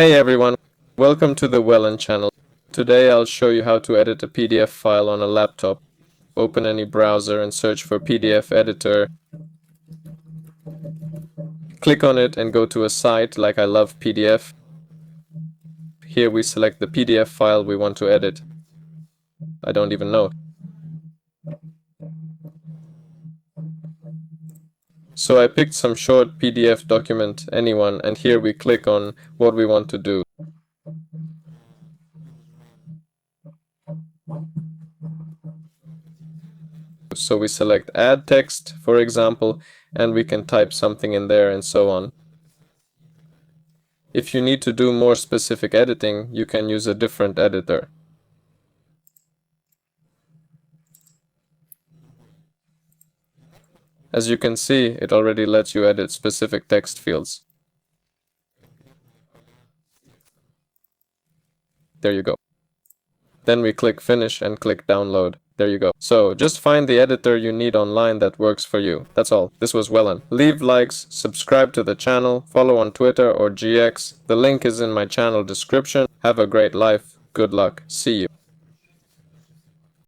Hey everyone, welcome to the Wellen channel. Today I'll show you how to edit a PDF file on a laptop. Open any browser and search for PDF editor. Click on it and go to a site like I Love PDF. Here we select the PDF file we want to edit. I don't even know. So I picked some short PDF document, anyone, and here we click on what we want to do. So we select add text, for example, and we can type something in there and so on. If you need to do more specific editing, you can use a different editor. As you can see, it already lets you edit specific text fields. There you go. Then we click Finish and click Download. There you go. So, just find the editor you need online that works for you. That's all. This was Wellen. Leave likes, subscribe to the channel, follow on Twitter or GX. The link is in my channel description. Have a great life. Good luck. See you.